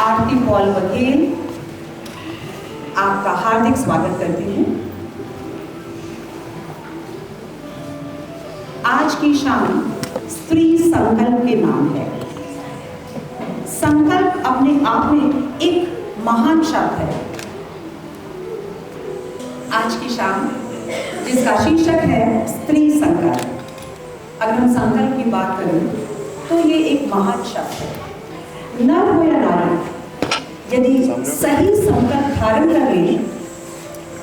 आरती Paul Baghel आपका हार्दिक स्वागत करती हूँ। आज की शाम स्त्री संकल्प के नाम है। संकल्प अपने आप में एक महान शब्द है। आज की शाम जिसका शीर्षक है स्त्री संकल्प। अगर हम संकल्प की बात करें तो ये एक महान शब्द है। नर हो या नारी, यदि सही संकल्प धारण कर ले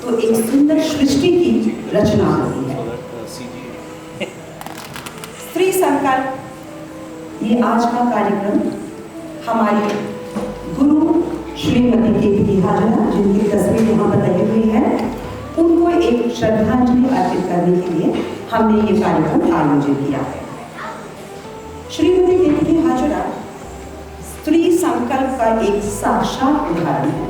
तो एक सुंदर सृष्टि की रचना होती है। स्त्री संकल्प ये आज का कार्यक्रम हमारी गुरु श्रीमती कीर्ति हाजरा, जिनकी तस्वीर यहाँ पर लगी हुई है, उनको एक श्रद्धांजलि अर्पित करने के लिए हमने ये कार्यक्रम आयोजित किया है। श्रीमती कीर्ति हाजरा स्त्री संकल्प का एक साक्षात उदाहरण है।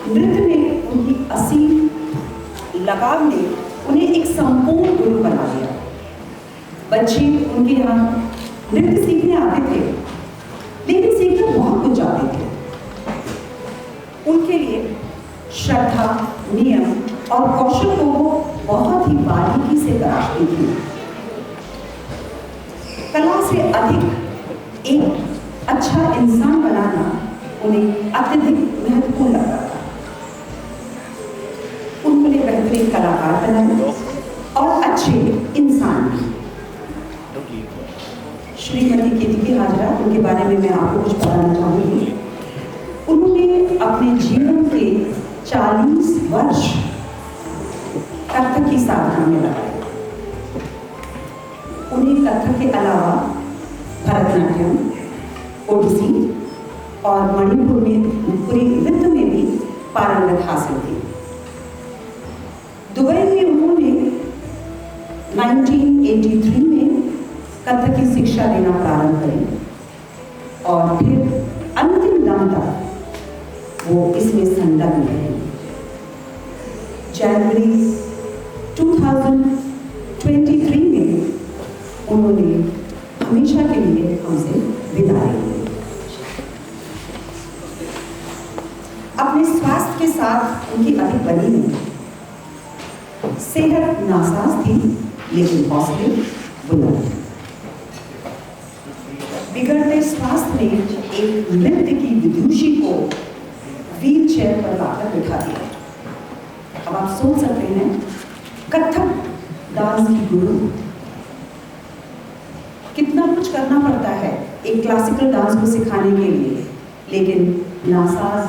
नृत्य में उनकी असीम लगाव ने उन्हें एक संपूर्ण गुरु बना दिया। बच्चे उनके यहाँ नृत्य सीखने आते थे, लेकिन सीखकर बहुत कुछ जाते थे। उनके लिए श्रद्धा, नियम और कौशल को वो बहुत ही बारीकी से तराशती थी। कला से अधिक एक अच्छा इंसान बनाना उन्हें अत्यधिक महत्वपूर्ण लगा था। उन्होंने बेहतरीन कलाकार बनाए और अच्छे इंसान भी। श्रीमती कीर्ति हाजरा, उनके बारे में मैं आपको कुछ बताना चाहूँगी। उन्होंने अपने जीवन के 40 वर्ष कथक की साधना में लगाए। उन्हें कथक के अलावा भरतनाट्यम, ओडिसी और मणिपुरी नृत्य में भी पारंगत हासिल थी। दुबई में उन्होंने 1983 में कथक की शिक्षा लेना प्रारंभ करी और फिर अंतिम दम तक वो इसमें संलग्न रहे। जनवरी 2023 में उन्होंने हमेशा के लिए हमसे विदाई ली। अपने स्वास्थ्य के साथ उनकी अधिक बनी नहीं। सेहत नासाज थी, लेकिन हौसले बुलंद। बिगड़ते स्वास्थ्य ने एक नृत्य की विदुषी को व्हील चेयर पर लाकर बिठा दिया। अब आप सोच सकते हैं, कथक डांस की गुरु, कितना कुछ करना पड़ता है एक क्लासिकल डांस को सिखाने के लिए, लेकिन नासाज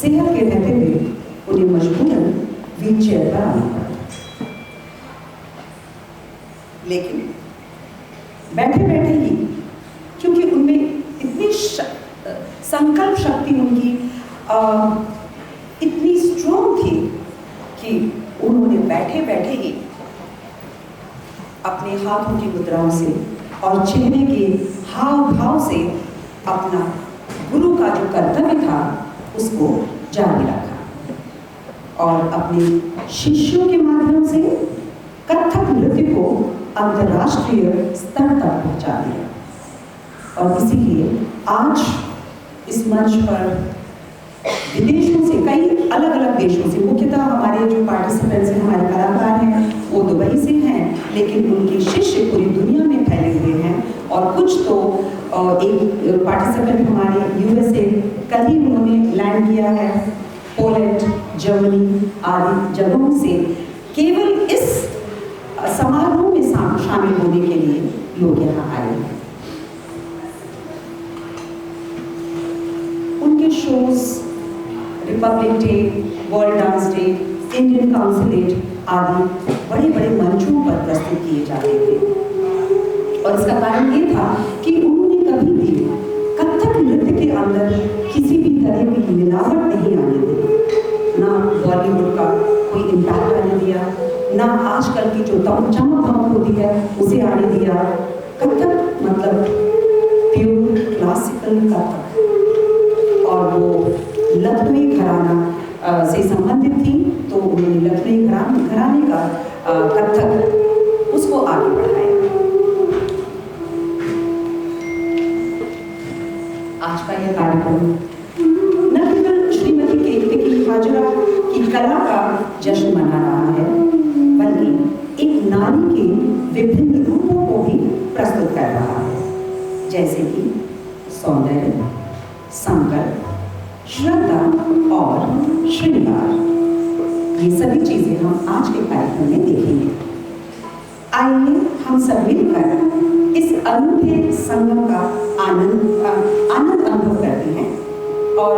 सेहत के रहते हुए उन्हें मजबूरन व्हील चेयर पर आना पड़ा। लेकिन बैठे बैठे ही, क्योंकि उनमें इतनी संकल्प शक्ति उनकी इतनी स्ट्रॉन्ग थी कि उन्होंने बैठे बैठे ही अपने हाथों की मुद्राओं से और चेहरे के हाव भाव से अपना गुरु का जो कर्तव्य था उसको जारी रखा और अपने शिष्यों के माध्यम से कथक नृत्य को अंतर्राष्ट्रीय स्तर तक पहुंचा दिया। और इसीलिए आज इस मंच पर विदेशों से, कई अलग अलग देशों से, मुख्यतः हमारे जो पार्टिसिपेंट्स हैं, हमारे कलाकार हैं, वो दुबई से हैं, लेकिन उनके शिष्य पूरी दुनिया में फैले हुए हैं। और कुछ तो एक पार्टिसिपेंट हमारे यूएसए, कल ही उन्होंने लैंड किया है, पोलैंड, जर्मनी आदि जगहों से केवल इस समारोह में शामिल होने के लिए लोग यहाँ आए हैं। उनके shows Republic day, world dance day, Indian consulate आदि बड़े बड़े मंचों पर प्रस्तुत किए जाते थे। और इसका कारण ये था कि उन्होंने कभी भी कथक नृत्य के अंदर किसी भी तरह की मिलावट नहीं आने दी। ना बॉलीवुड का कोई इम्पैक्ट आने दिया, ना आजकल की जो चमक धमक होती है उसे आने दिया। कथक मतलब प्योर क्लासिकल कथक, और वो लखनवी घराना से संबंधित थी, तो उन्होंने लखनवी घराने का कथक उसको आगे बढ़ाया। आज का यह कार्यक्रम न केवल श्रीमती केतकी हाजरा की कला का जश्न मना रहा है, बल्कि एक नारी के विभिन्न रूपों को भी प्रस्तुत कर रहा है, जैसे कि सौंदर्य, संकल्प, श्रद्धा और श्रृंगार। ये सभी चीजें हम आज के कार्यक्रम में देखेंगे। आइए हम सब मिलकर इस अनूठे संगम का आनंद अनुभव करते हैं और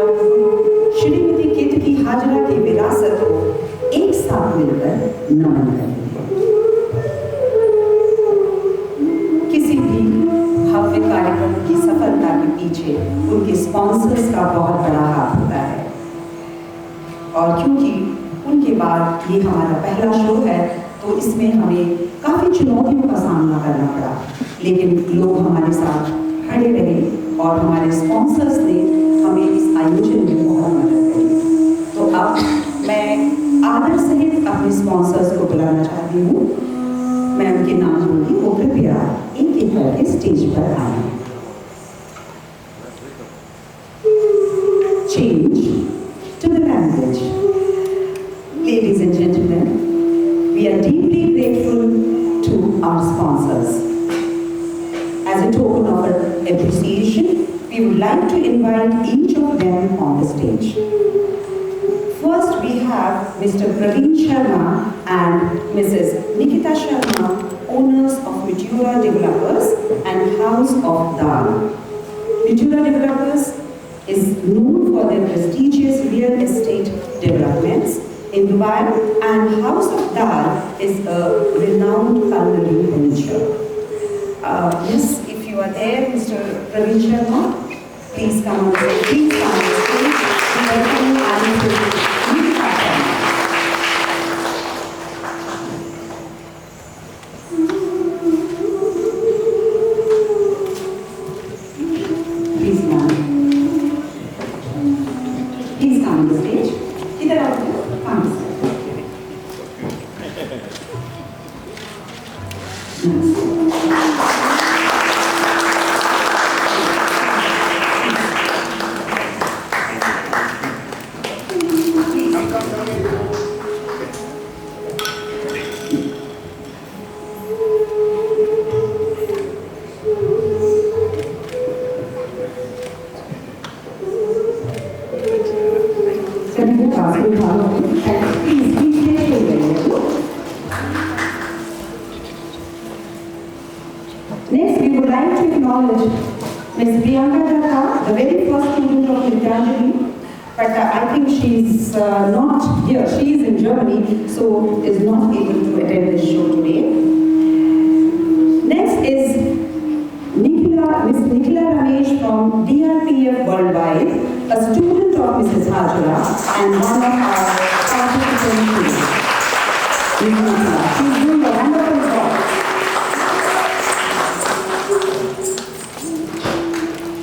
श्रीमती केतकी हाजरा की विरासत को एक साथ मिलकर नमन करते हैं। किसी भी भव्य कार्यक्रम की सफलता के पीछे उनके स्पॉन्सर्स का बहुत बड़ा हाथ होता है, और क्योंकि उनके बाद ये हमारा पहला शो है तो इसमें हमें काफ़ी चुनौतियों का सामना करना पड़ा, लेकिन लोग हमारे साथ खड़े रहे और हमारे स्पॉन्सर्स ने हमें इस आयोजन में बहुत मदद करी। तो अब मैं आदर सहित अपने स्पॉन्सर्स को बुलाना चाहती हूँ। मैं उनके नाम लूँगी, वो कृपया एक एक करके स्टेज पर आए। Change to the language. Ladies and gentlemen, we are deeply grateful to our sponsors. As a token of our appreciation, we would like to invite each of them on the stage. First, we have Mr. Praveen Sharma and Mrs. Nikita Sharma, owners of Meteora Developers and House of Dal. Meteora Developers is known for their prestigious real estate developments in Dubai, and House of Dal is a renowned culinary venture. Yes, if you are there, Mr. Praveen Sharma, please come on stage. Please come on stage. We welcome you and Nikita Sharma. Please come. Please come on the stage. Idhar aao. Come. Next, we would like to acknowledge Ms. Priyanka Datta, the very first student of Vidyanjali, but I think she's not here. She is in Germany, so is not able to attend this show today. Next is Ms. Nikila Ramesh from DRPF Worldwide, a student of Mrs. Hajra and one of our participants. She's doing a wonderful job.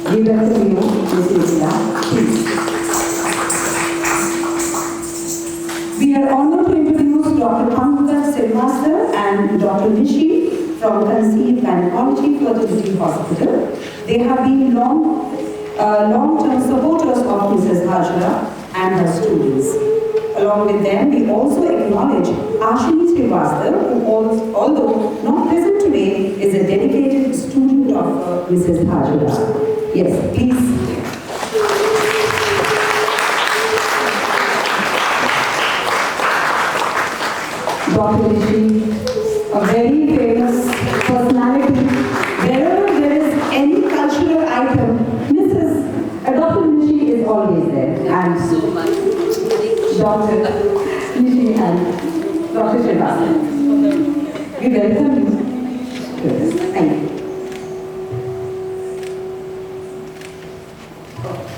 We welcome you, Ms. Nikila. Please. We are honored to introduce Dr. Pankaj Srivastava and Dr. Nishi from Conceive Gynecology Fertility Hospital. They have been long-term supporters of Mrs. Hajra and her students. Along with them, we also acknowledge Ashini Srivastava, who although not present today, is a dedicated student of Mrs. Hajra. Yes, please. Dr. Nishi, a very famous personality. Wherever there is any cultural item, Dr. Nishi is always there. And so much. Dr. Nishi and Dr. Srivastava. We welcome you. Yes, thank you.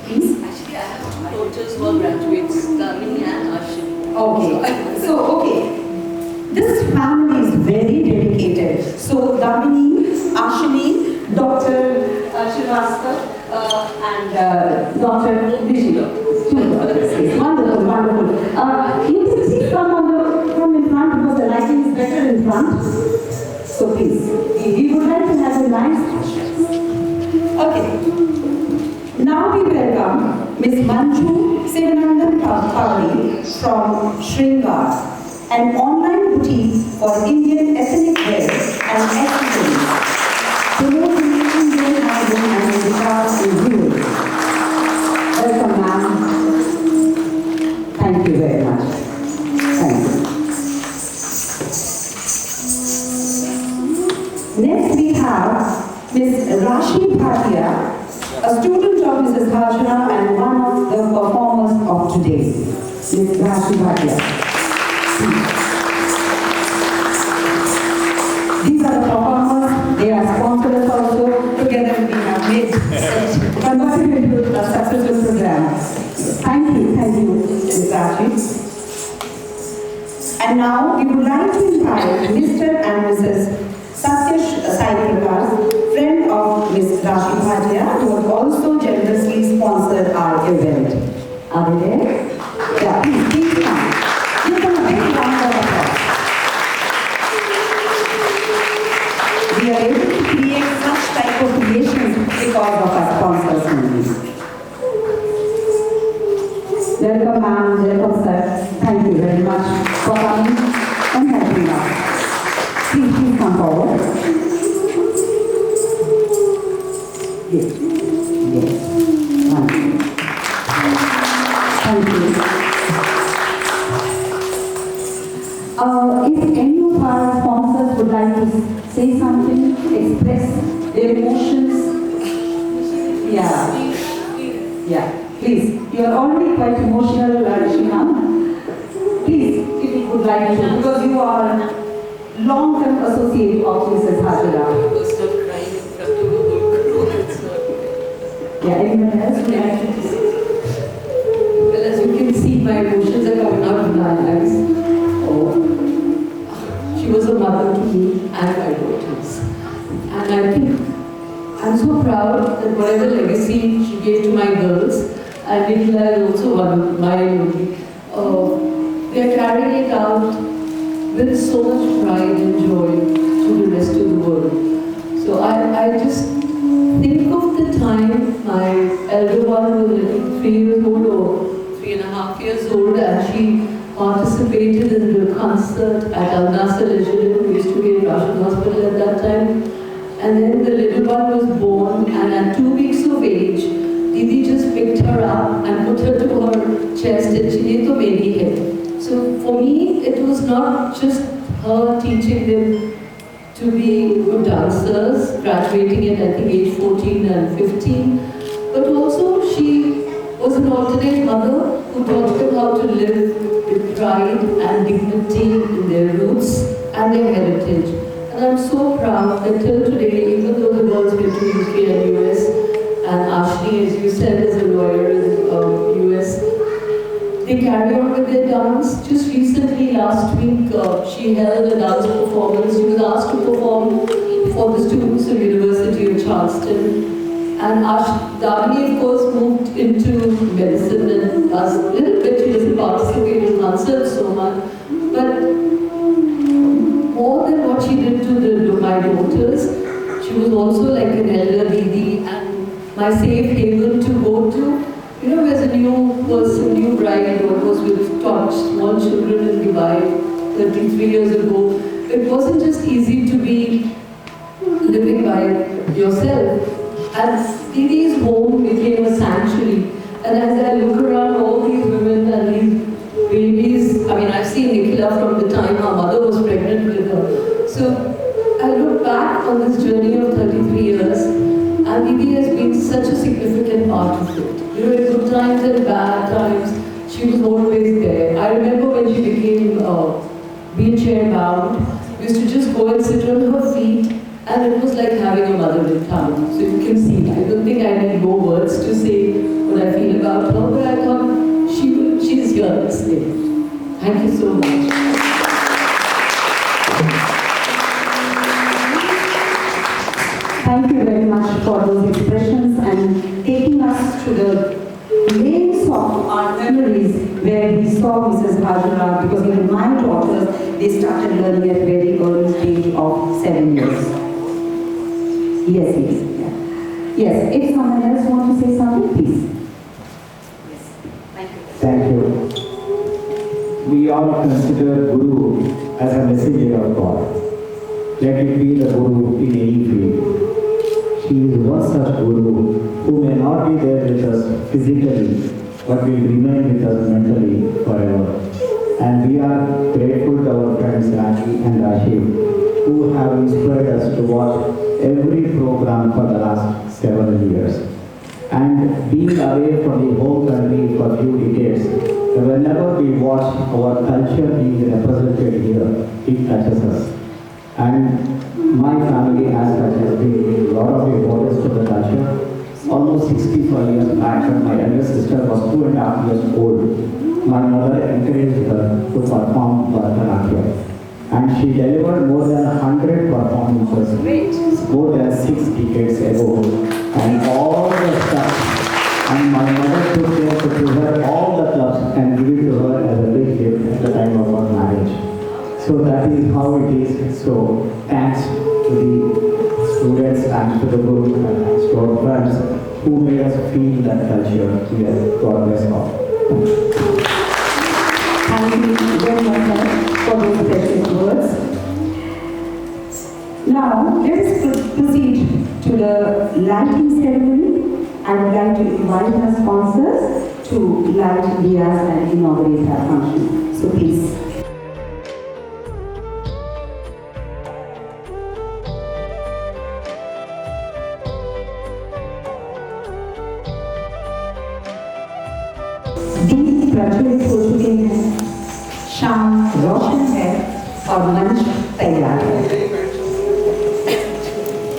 Please. Actually, I have two daughters who are graduates, Kamini and Ashini. Okay. So, okay. This family is very dedicated. So, Damini, Ashini, Dr. Srivastava, and Dr. Nishi. Wonderful, wonderful. You can please come in front because the lighting is better in front. So please, we would like to have a nice. Okay. Now Ms. Manju Sivanandan Pavali from Shringar, an online boutique for Indian ethnic wear and accessories, promoting Indian handloom and guitars in jewelry. Welcome, ma'am. Thank you very much. Thank you. Next we have Ms. Rashi Bhatia, a student of Mrs. Hajra and one of the performers of today. Ms. Rashi Bhatia. These are the performers, they are sponsors also. Together we have made converted into a successful program. Thank you, Ms. Rashi. And now we would like to invite Mr. and Mrs. Satyash Sai Prakash, friend of Ms. Rashi Bhatia, who have also generously sponsored our event. Are they there? Yeah, please come. Give them a big round of applause. We are able to create such type of creations because of our sponsors only. Welcome, ma'am. Welcome, sir. Thank you very much for coming and helping us. Please come forward. Yes. Yes. Thank you. Thank you. If any of our sponsors would like to say something, express their emotions, yeah. Please, you are already quite emotional, Shima. Please, if you would like to, because you are long-term associate of Mrs. Hajra. Stop crying in front of the whole crew. It's not. Yeah, anyone else would like to say? Well, as you can see, my emotions are coming out of my eyes. Oh, she was a mother to me and my daughters. And I think I'm so proud that whatever legacy she gave to my girls, and Nicola is also one of mine only, they are carrying it out with so much pride and joy to the rest of the world. So I just think of the time my elder one was like 3 years old or 3.5 years old, and she participated in the concert at Al Nasser Leisure. We used to be in Russian hospital at that time. And then the little one was born, and at 2 weeks of age, Didi just picked her up and put her to her chest, and she did the baby head. So for me, it was not just her teaching them to be good dancers, graduating at I think age 14 and 15, but also she was an alternate mother who taught them how to live with pride and dignity in their roots and their heritage. And I'm so proud that till today, even though the girls went to UK and US, and Ashni, as you said, is a lawyer in US, they carry on with their dance. Just recently, last week, she held a dance performance. She was asked to perform for the students of University of Charleston. And Davini, of course, moved into medicine and does a little bit. She doesn't participate in concerts so much. But more than what she did to my daughters, she was also like an elder Didi and my safe haven to go to. You know, as a new person, new bride, what was with taught small children in Dubai 33 years ago, it wasn't just easy to be living by yourself. And Didi's home became a sanctuary. And as I look around all these women and these babies, I mean, I've seen Nicola from the time her mother was pregnant with her. So I look back on this journey of 33 years, and Didi has been such a significant part of it. You know, in good times and bad times, she was always there. I remember when she became wheelchair bound, we used to just go and sit on her feet, and it was like having a mother in town. So you can see, I don't think I need more words to say what I feel about her, but I thought she's here this day. Thank you so much. Thank you very much for those expressions and taking us to the names of our memories where we saw Mrs. Hajra, because even my daughters, they started learning at a very early stage of 7 years. Yes, yes. Yeah. Yes, if someone else wants to say something, please. not consider Guru as a messenger of God. Let it be the Guru in any field. She is one such Guru who may not be there with us physically, but will remain with us mentally forever. And we are grateful to our friends Raji and Rashid, who have inspired us to watch every program for the last several years. And being away from the home country for a few decades, whenever we watch our culture being represented here, it touches us. And my family as such has been a lot of importance to the culture. Almost 65 years back, when my elder sister was 2.5 years old, my mother encouraged her to perform Bharatanatyam. And she delivered more than 100 performances, more than 6 decades ago. And all the stuff, and my mother took care to give her all the clubs and give it to her as a big gift at the time of her marriage. So that is how it is. So thanks to the students, thanks to the Guru, and thanks to our friends who made us feel that culture here. God bless all. Thank you very much for those precious words. Now, let us proceed to the lighting ceremony. I would like to invite our sponsors to light diyas and inaugurate our function. So please. दीप प्रज्वलित हो चुके हैं, शाम रोशन है और मंच तैयार है।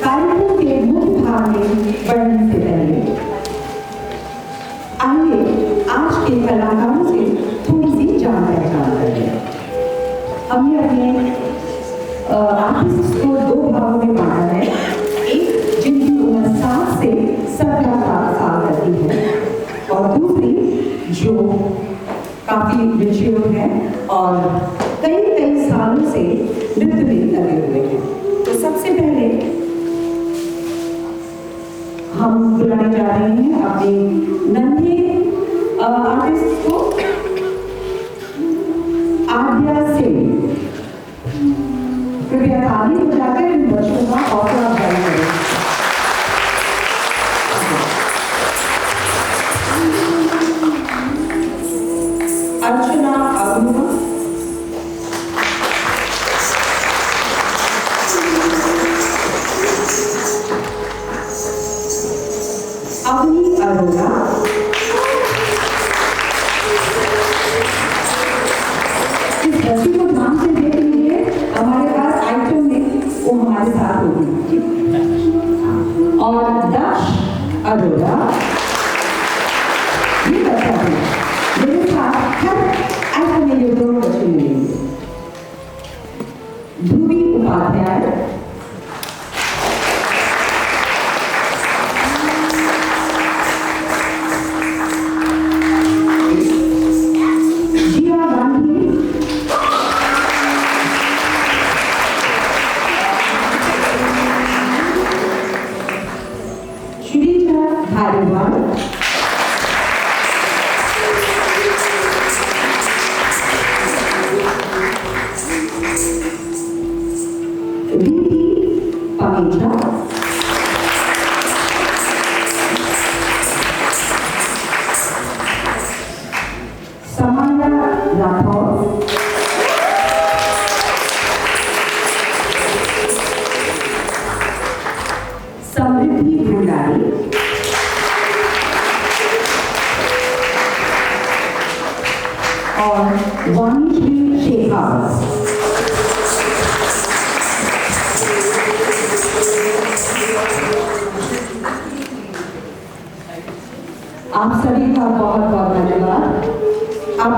कार्यक्रम के मुख्य भाग में बढ़ने से पहले आइए आज के कलाकारों से थोड़ी सी जान पहचान करें। हमने अपने आर्टिस्ट को 2 भागों में बांटा है। एक जिनकी उम्र 7 से 17 साल तक की है और दूसरी जो काफी मैच्योर है और कई सालों से नृत्य में लगे हुए हैं। तो सबसे पहले हम बुलाने जा रहे हैं अपने नन्हे आर्टिस्ट को, आद्या सिंह। कृपया ताली बजाकर इन बच्चों का हौसला अफजाई करें। अर्चना अग्रवाल, अवनी अरोड़ा, इस बच्ची को ध्यान से देख लीजिए, हमारे पास आइटम में वो हमारे साथ होगी। और दक्ष अरोड़ा, ये बच्चा है मेरे साथ हर आइटम में ये 2 बच्चे मिलेंगे। ध्रुवी उपाध्याय, जिया गांधी, श्रीजा धारीवाल, रीति पमेजा, समाया राठौर, समृद्धि भंडारी, और वाणीश्री शेखावत। आप सभी का बहुत बहुत धन्यवाद। अब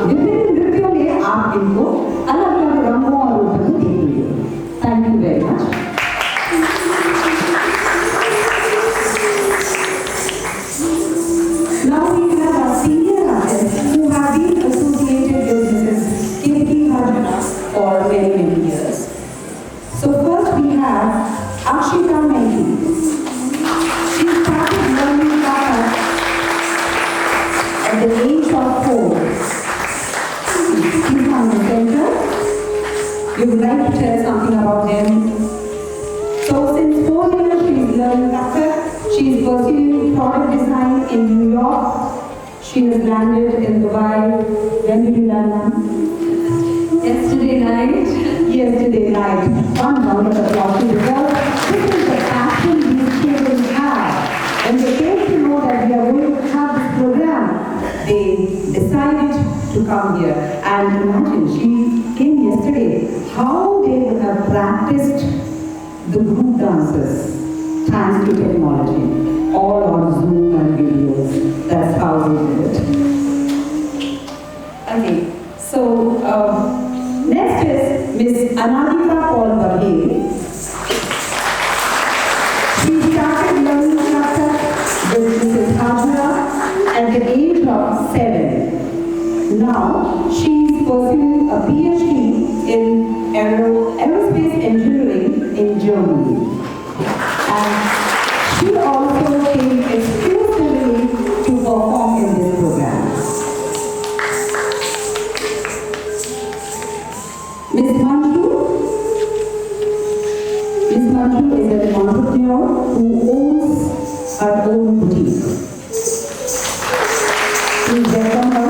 विभिन्न नृत्यों में आप इनको अलग अलग रंगों और रूपों में देखेंगे। Thank you very much. Now we have our senior artists who have been associated with Mrs. Kirti Bhatt for many years. So first we have Akshita Mehdi. She started learning Kathak at the age of 4. She's you would like to tell something about them? So since 4 years she is learning Kathak. She is pursuing product design in New York. She has landed in Dubai. When did you land, ma'am? Yesterday night. Yesterday night. One round of applause because this is the passion these children have. When they came to know that we are going to have this program, they decided to come here. And imagine, she came yesterday. How they would have practiced the group dances thanks to technology. All on Zoom and videos. That's how we did it. Okay, so next is Miss Anadika Paul Baghel. She started learning Kathak with Mrs. Hajra at the age of 7. Now she is pursuing a PhD in aerospace engineering in Germany. And she also came exclusively to perform in this program. Ms. Manju is an entrepreneur who owns her own boutique. Please welcome her.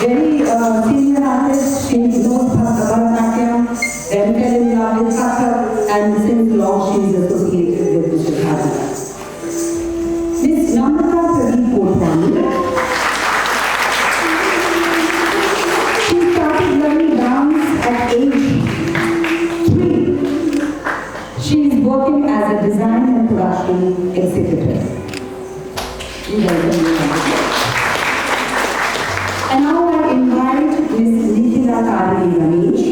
Very senior artist, she knows Bharatanatyam, then fell in love with Kathak, and since long she is associated with Mr. Bharata. Ms. Namrata Pradeep Kotwani. She started learning dance at age 3. She is working as a design and production executive. You welcome her. And now I invite Ms. Nikhila Kadri Ramesh.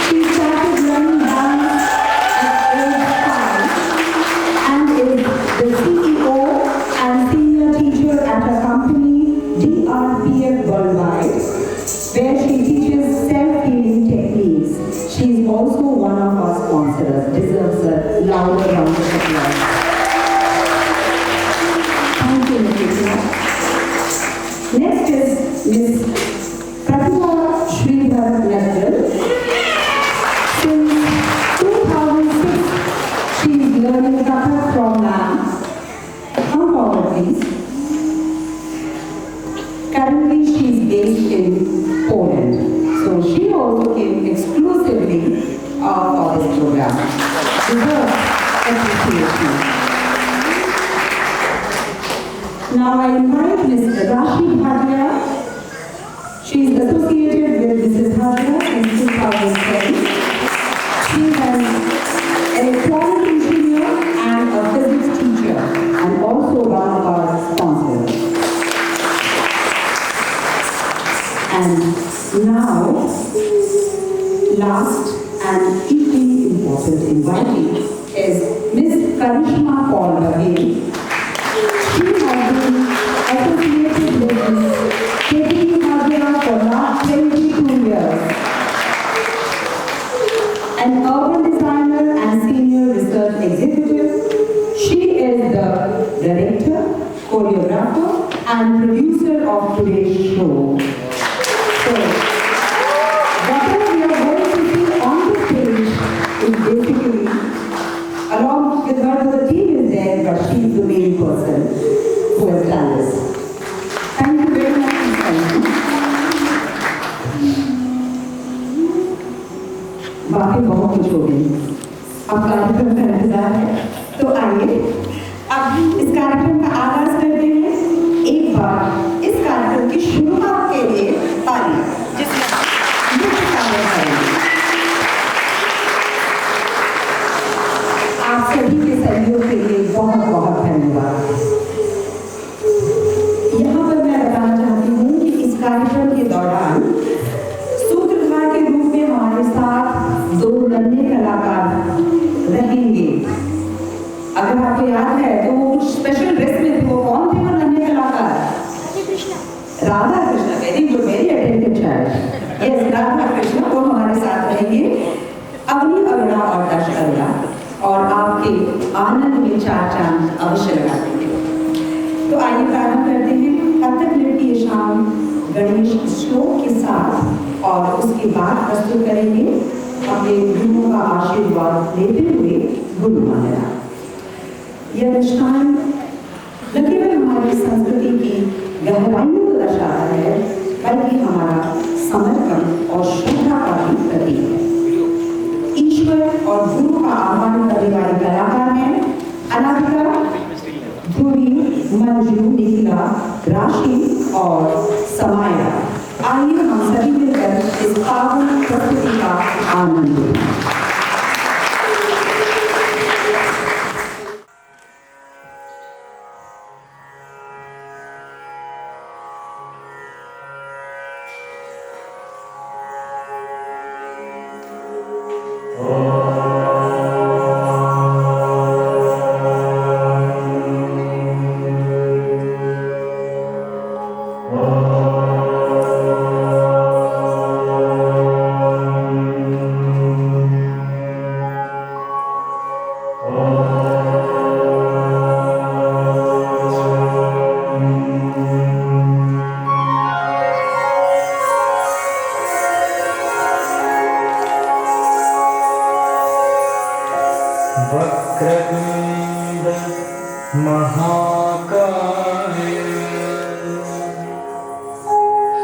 She started learning dance at age 5 and is the CEO and senior teacher at a company, DRPF Worldwide, where she teaches self-healing techniques. She is also one of our sponsors, deserves a louder round of applause. Thank you, Nikhila. Next is Ms. Pratibha Sridhar Nagdal. Since 2006, she is learning Kathak from ma'am. Come forward, please. Currently, she is based in Poland. So she also came exclusively for this program. Deserves appreciation. Now I invite Ms. Rashi Bhatia. She is associated with Mrs. Bhatia since 2007. She is an electronic engineer and a physics teacher and also one of our sponsors. And now, last and equally important invitee is Ms. Karishma Paul Baghel. She has been associated with KPD Bhatia for last 22 years. An urban designer and senior research executive, she is the director, choreographer, and producer of today's show. So, whatever we are going to see on the stage is basically, along with her, the team is there, but she is the main person who has done this. Thank you very much, Ms. Karishma. बाकी बहुत कुछ हो गई। अब कार्यक्रम का इंतजार है, तो आइए अब इस कार्यक्रम का आगाज करते हैं। एक बार इस कार्यक्रम की शुरुआत के लिए ताली, जिसमें मुख्य शामिल करेंगे। आप सभी के सहयोग के लिए बहुत बहुत धन्यवाद। यहाँ पर मैं बताना चाहती हूँ कि इस कार्यक्रम के दौरान सूत्रधार के रूप में हमारे साथ 2 नन्हे कलाकार रहेंगे। अगर आपको याद है तो वो कुछ स्पेशल ड्रेस में थे। वो कौन थे वो नन्हे कलाकार? Radha Krishna. Very good, very attentive child. Yes, Radha Krishna वो हमारे साथ रहेंगे। अवनी अरुणा और दश अरुणा और आपके आनंद में 4 चांद अवश्य लगा देंगे। तो आइए प्रारंभ करते हैं। कथक नृत्य शाम गणेश श्लोक के साथ और उसके बाद प्रस्तुत करेंगे अपने गुरुओं का आशीर्वाद लेते हुए गुरु वंदना। यह अनुष्ठान न केवल हमारी संस्कृति की गहराइयों को दर्शाता है, बल्कि हमारा समर्पण और श्रद्धा का भी प्रतीक है। ईश्वर और गुरु का आह्वान करने वाले कलाकार हैं अनामिका, ध्रुवी, मंजू, निखिला, राशि और समाया। आइए हम सभी मिलकर इस पावन प्रस्तुति का आनंद लें। वक्रतुंड महाकाय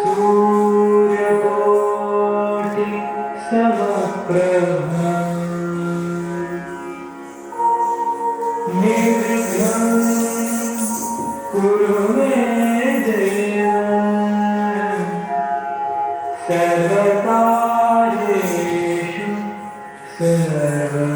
सूर्यकोटि समप्रभ निर्विघ्नं कुरु मे देव सर्वकार्येषु सर्वदा।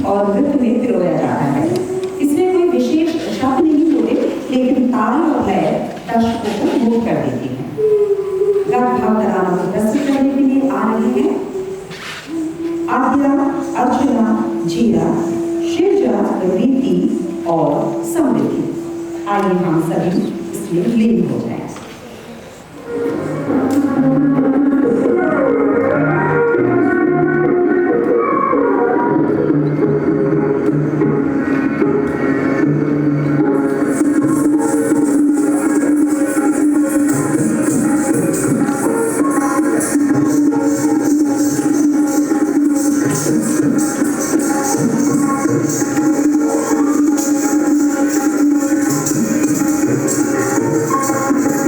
गीत और नृत्य में पिरोया जाता है। इसमें कोई विशेष शब्द नहीं होते, लेकिन ताल और लय दर्शकों को मोह कर देती है। गत भाव तरानों को प्रस्तुत करने के लिए आ रही हैं आद्या, अर्चना, जीरा, शिवजा, रीति और समृद्धि। आइए हम सभी इसमें लीन हो जाएं। Thank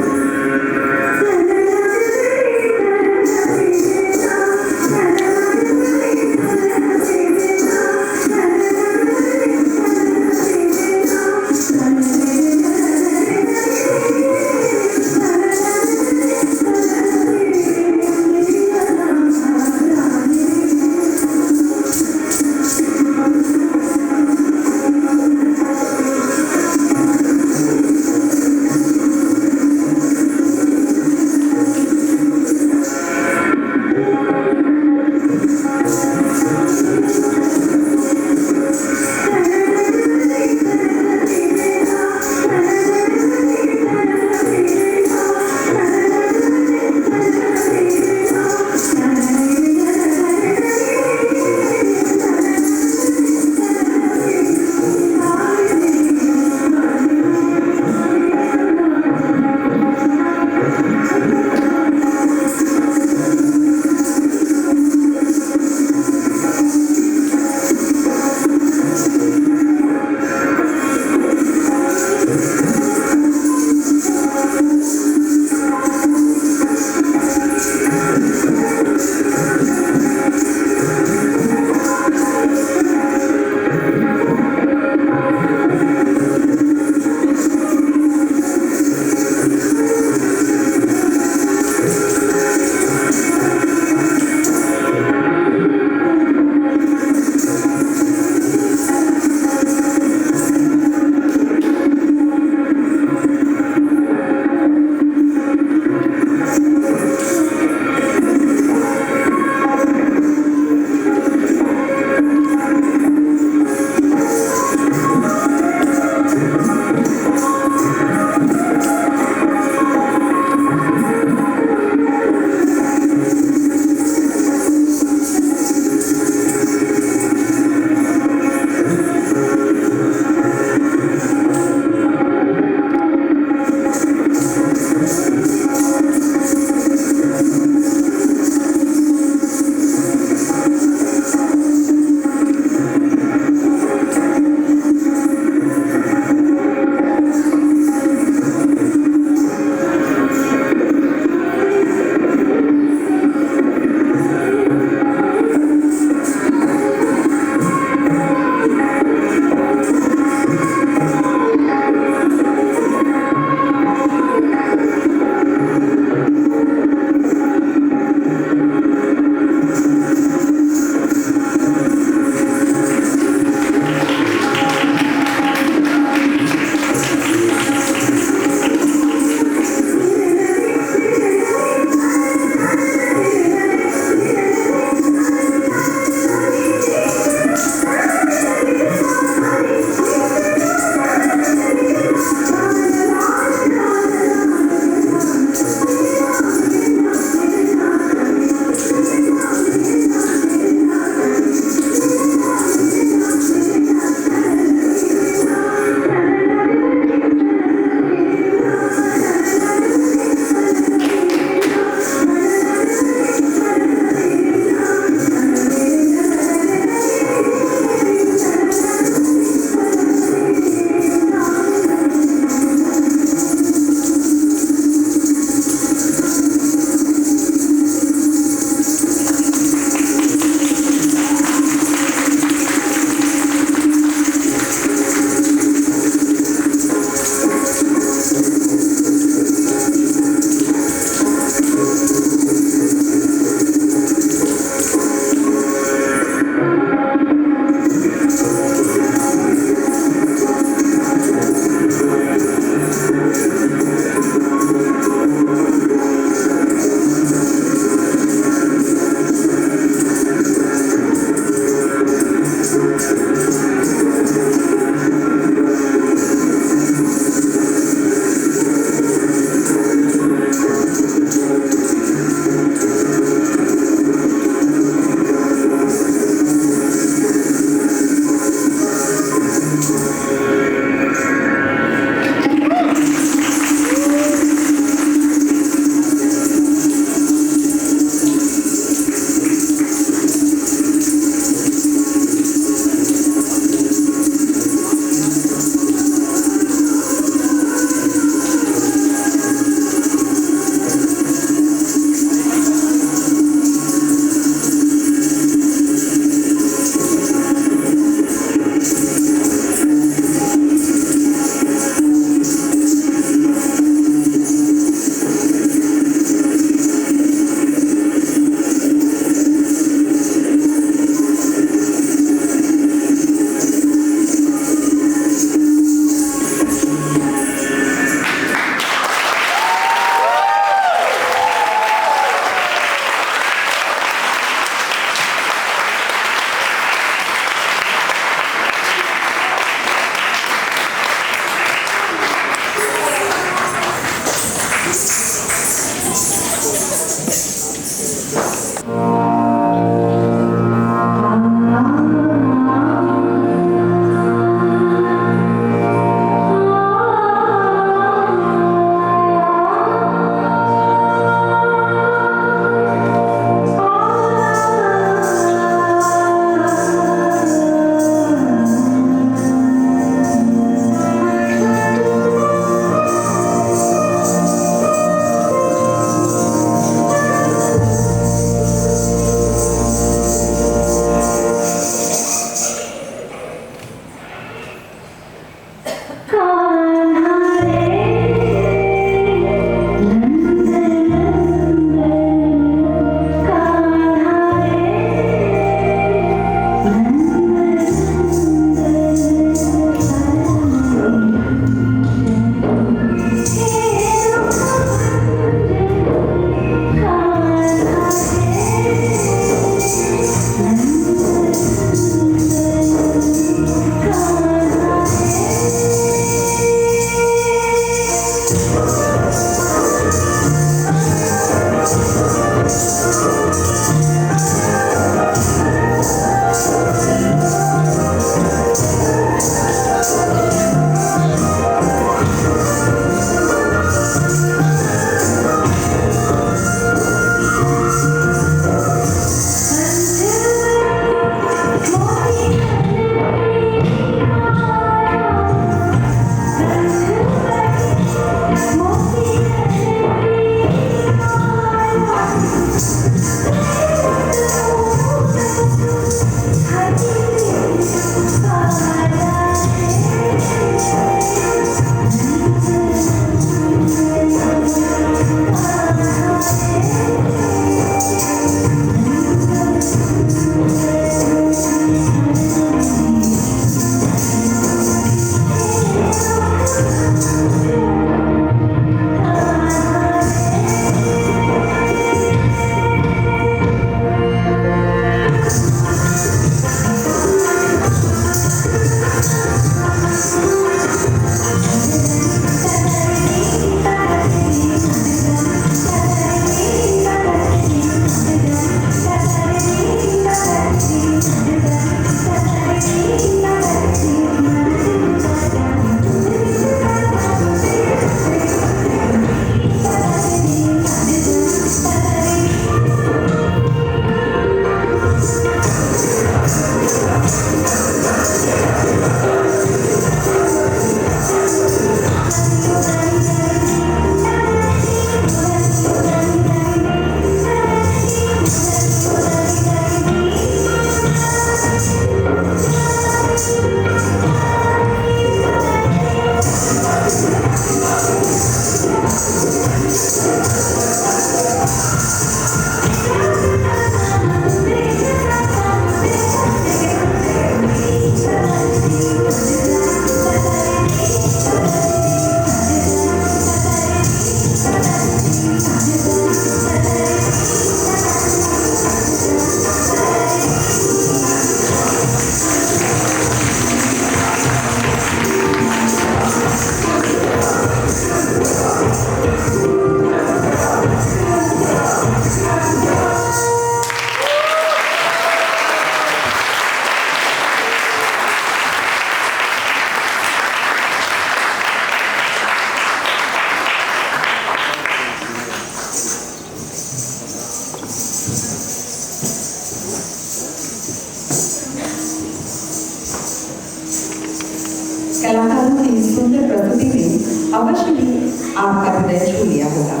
अवश्य ही आपका हृदय छू लिया होगा।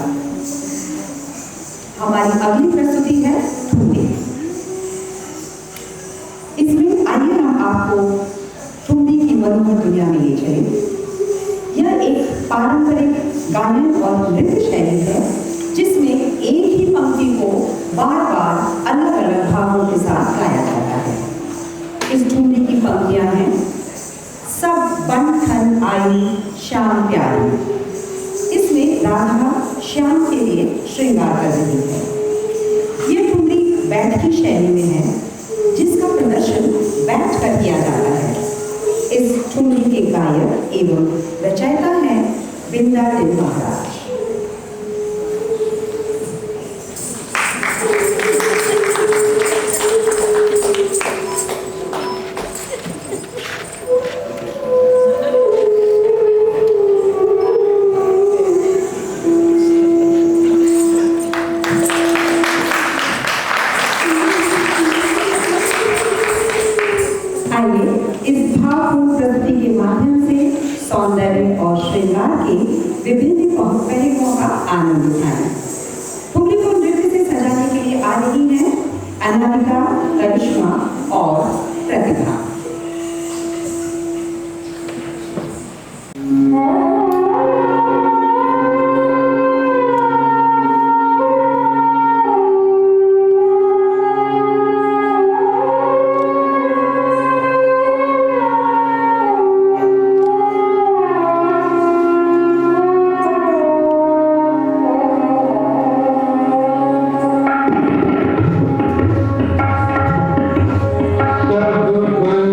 हमारी अगली प्रस्तुति है ठुमरी। इसमें आइए हम आपको ठुमरी की मनोहर दुनिया में ले चलें। यह एक पारंपरिक गायन और नृत्य शैली है जिसमें एक ही पंक्ति को बार बार अलग अलग भावों के साथ गाया जाता है। इस ठुमरी की पंक्तियां हैं: सब बंधन आई श्याम प्यारी। इसमें राधा श्याम के लिए श्रृंगार कर रही है। ये ठुमरी बैठकी शैली में है जिसका प्रदर्शन बैठ कर किया जाता है। इस ठुमरी के गायक एवं रचयिता हैं बिंदादिन महाराज। सौंदर्य और श्रृंगार के विभिन्न पहलुओं का आनंद उठाएं। ठुमरी को नृत्य से सजाने के लिए आ रही हैं अनामिका, करिश्मा और प्रतिभा। सब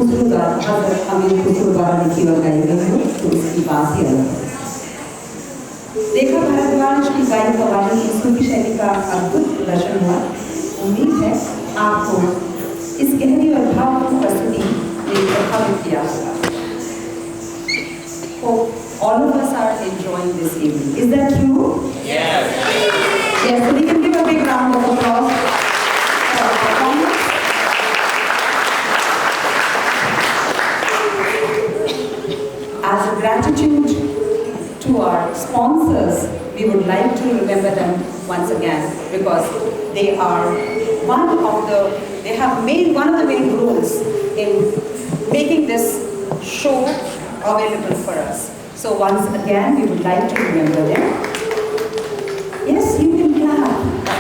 खुसरो द्वारा हज़रत अमीर खुसरो द्वारा लिखी और गाई गई हो तो उसकी बात ही अलग है। देखा भारद्वाज की गायन कवाली की सूफी शैली का अद्भुत प्रदर्शन हुआ। उम्मीद है आपको इस गहरी और भावपूर्ण प्रस्तुति ने प्रभावित किया होगा। Hope all of us are enjoying this evening. Is that true? Yes. Yes, so we can give a big round of applause for our performance. As a gratitude to our sponsors, we would like to remember them once again because they have made one of the main roles in making this show available for us. So once again, we would like to remember them. Yes, you can clap.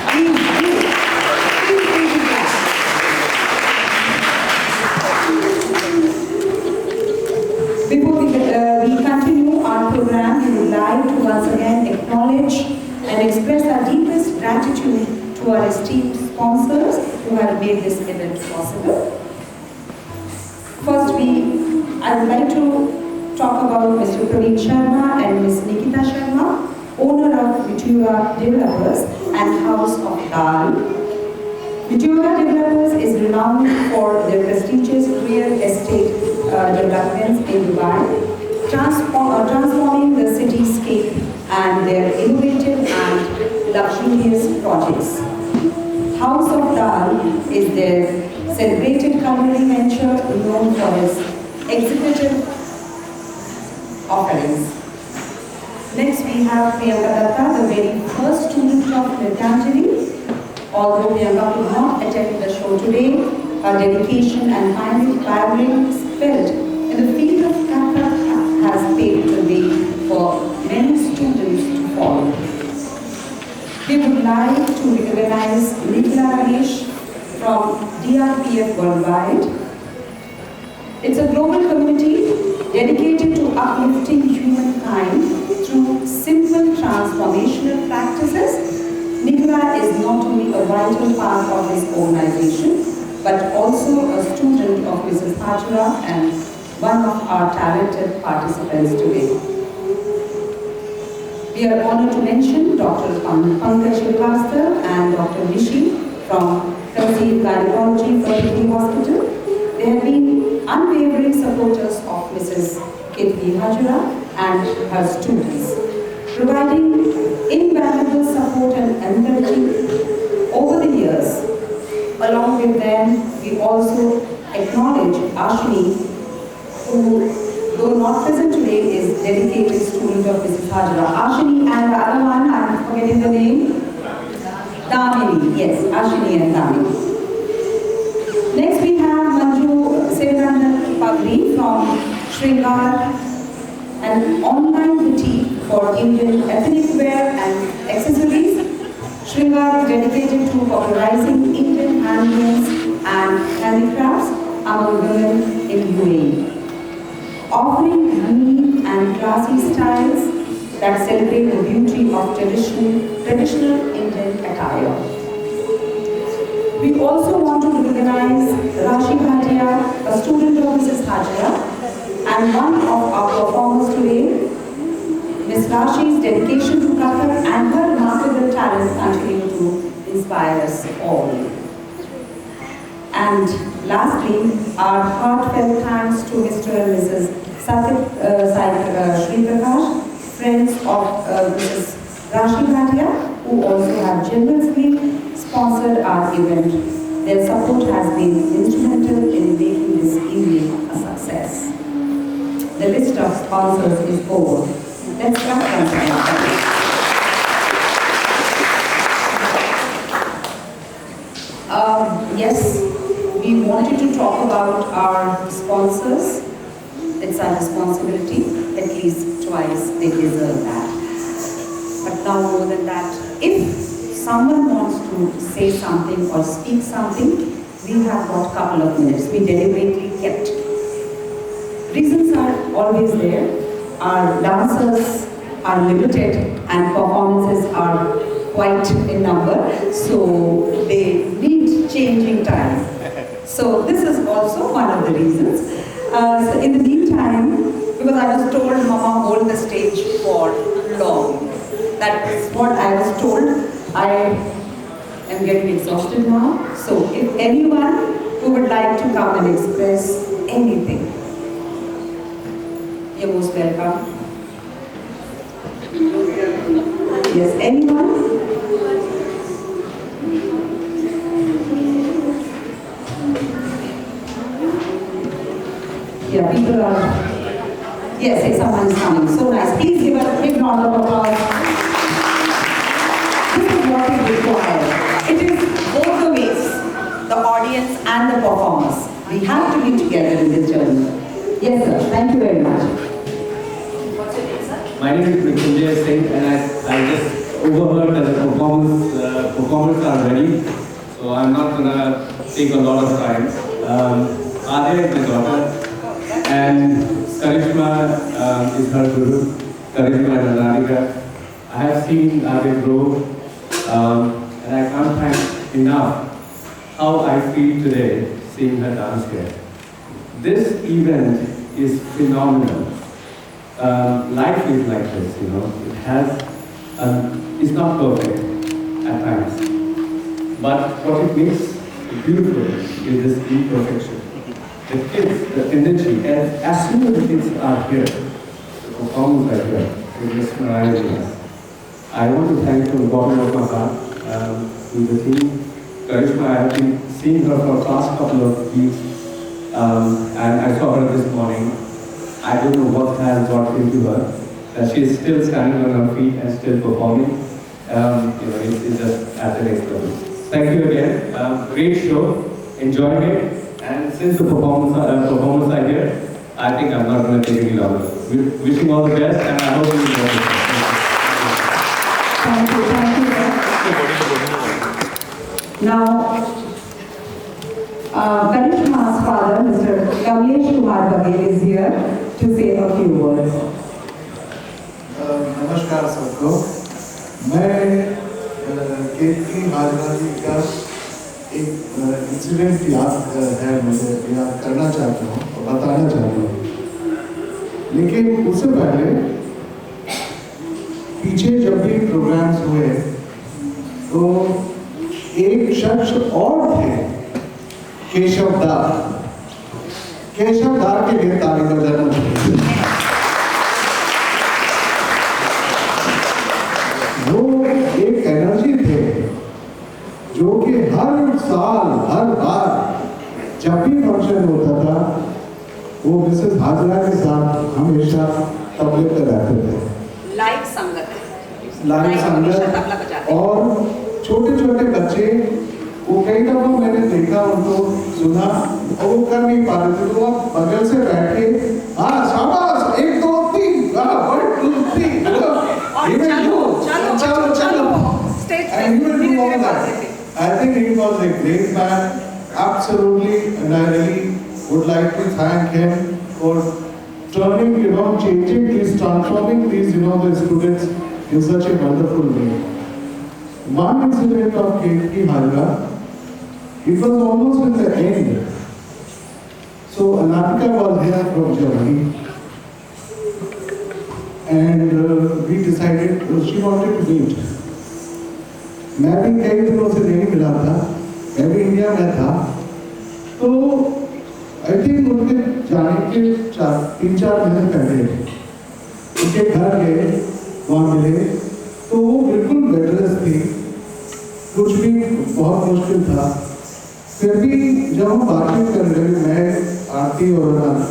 Please clap. Before we continue our program, we would like to once again acknowledge and express our deepest gratitude to our esteemed sponsors who have made this event possible. First, I would like to talk about Mr. Praveen Sharma and Ms. Nikita Sharma, owner of Vitura Developers and House of Dal. Vitura Developers is renowned for their prestigious real estate developments in Dubai, transforming the cityscape and their innovative and luxurious projects. House of Dal is their celebrated culinary venture known for its executive offerings. Next we have Priyanka Datta, the very first student of Nityanjali. Although Priyanka could not attend the show today, her dedication and pioneering spirit in the field of Kathak has paved the way for many students to follow. We would like to recognize Nikhila Ramesh from DRPF Worldwide. It's a global community dedicated to uplifting humankind through simple transformational practices. Nicola is not only a vital part of this organization, but also a student of Mrs. Hajra and one of our talented participants today. We are honored to mention Dr. Pankaj Shrivastava and Dr. Nishi from Conceive Gynecology Fertility Hospital. They have been unwavering supporters of Mrs. Ketli Hajra and her students, providing invaluable support and encouraging over the years. Along with them, we also acknowledge Ashini, who, though not present today, is dedicated student of Mrs. Hajra. Ashini and the other one, I'm forgetting the name. Damini, yes, Ashini and Damini. Next we have Manju Sevanandan Pagri from Shringar, an online boutique for Indian ethnic wear and accessories. Shringar is dedicated to popularizing Indian handlooms and handicrafts among women in UAE, offering unique and classy styles that celebrate the beauty of traditional Indian attire. We also want to recognize Rashi Bhatia, a student of Mrs. Hajra, and one of our performers today. Ms. Rashi's dedication to Kathak and her remarkable talent continue to inspire us all. And lastly, our heartfelt thanks to Mr. and Mrs. Satyat Shri Prakash, friends of Mrs. Rashi Bhatia, who also have generously sponsored our event. Their support has been instrumental in making this evening a success. The list of sponsors is over. Let's clap once again. Yes, we wanted to talk about our sponsors. It's our responsibility. At least twice they deserve that. But now more than that, if someone wants to say something or speak something, we have got a couple of minutes. We deliberately kept. Reasons are always there. Our dancers are limited and performances are quite in number, so they need changing time. So this is also one of the reasons. So in the meantime, because I was told, Mama, hold the stage for long. That is what I was told. I am getting exhausted now. So if anyone who would like to come and express anything, you're most welcome. Yes, anyone? Yeah, people are. Yes, someone is coming. So nice. Please give a big round of applause. This is what we require. It is both the ways, the audience and the performers. We have to be together in this journey. Yes, sir. Thank you very much. What's your name, sir? My name is Mrityunjay Singh, and I just overheard that the performers are ready, so I'm not gonna take a lot of time. Adya is my daughter, and Karishma is her guru. Karishma and Radhika. I have seen Adya grow, and I can't thank enough how I feel today seeing her dance here. This event is phenomenal. Life is like this, you know. It has, it's not perfect at times, but what it makes beautiful is this imperfection. The kids, the energy, as soon as the kids are here, the performers are here, it just mesmerizing us. I want to thank from the bottom of my heart to the team. Karishma, I have been seeing her for the past couple of weeks, and I saw her this morning. I don't know what has got into her, that she is still standing on her feet and still performing. It's just at the next level. Thank you again. Great show. Enjoying it. And since the performance are here, I think I'm not going to take any longer. Wishing all the best, and I hope you enjoy it. Thank you. Now, Karishma's father, Mr. Kamlesh Kumar Baghel, is here to say a few words. नमस्कार सबको। मैं केतकी हाजरा जी का एक incident याद करना चाहता हूँ और बताना चाहता हूँ, लेकिन उससे पहले पीछे जब भी प्रोग्राम्स हुए तो एक शख्स और थे, केशव दार। केशव दार के लिए ताली बजाना चाहिए। वो एक एनर्जी थे जो कि हर साल, हर बार जब भी फंक्शन होता था, वो मिसेस हाजरा के साथ हमेशा तबले पर रहते थे। लाइव संगत। लाइव संगत और छोटे छोटे बच्चे, वो कई दफा मैंने देखा, उनको सुना और वो कर नहीं पा रहे थे, तो आप बगल से बैठ के हाँ शाबाश 1 2 3 1 2 3 चलो and you will do all that. I think he was a great man, absolutely, and I really would like to thank him for turning, changing these, transforming these, the students in such a wonderful way. One incident of Ketki Hajra, it was almost in the end. So Anatika was here from Germany, and we decided she wanted to meet. मैं भी कई दिनों से नहीं मिला था, मैं भी इंडिया में था, तो आई थिंक उनके जाने के 3-4 महीने पहले उनके घर गए, वहाँ मिले, तो वो बिल्कुल बेडलेस थी, कुछ भी बहुत मुश्किल था। फिर भी जब हम बातचीत कर रहे, मैं आरती और अनाथ,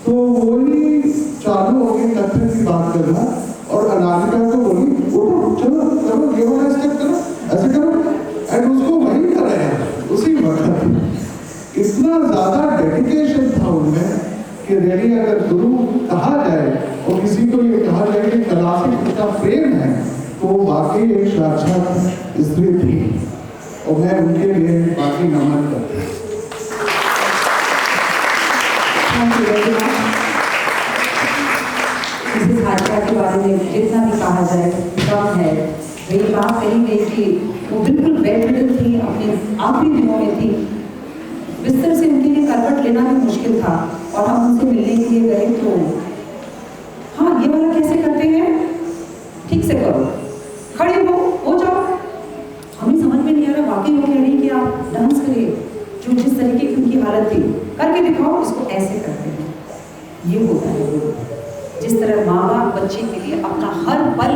तो वही चालू हो गई कथन की बात करना, और अनामिका को बोली उठो चलो करो, ये वाला स्टेप करो, ऐसे करो, एंड उसको वही कर रहे हैं उसी वक्त। इतना ज़्यादा डेडिकेशन था उनमें कि रियली अगर गुरु कहा जाए और किसी को ये कहा जाए कि कला से कितना प्रेम है, तो वो वाकई एक साक्षात स्त्री थी, और मैं उनके लिए बाकी नमन करता हूँ। इस हादसा के बारे में जितना भी कहा जाए कम है। वही बात कही गई कि वो बिल्कुल बेड रिडन थी, अपने आखिरी दिनों में थी, बिस्तर से उनके लिए करवट लेना भी मुश्किल था और हम उनसे मिलने के लिए गए तो हाँ, ये वाला कैसे करते हैं, ठीक से करो, खड़े हो जाओ। हमें समझ में नहीं आ रहा वाकई वो कह रही कि आप डांस करिए, जो जिस तरीके की उनकी हालत थी, करके दिखाओ, इसको ऐसे करते हैं। ये होता है गुरु। जिस तरह माँ बाप बच्चे के लिए अपना हर पल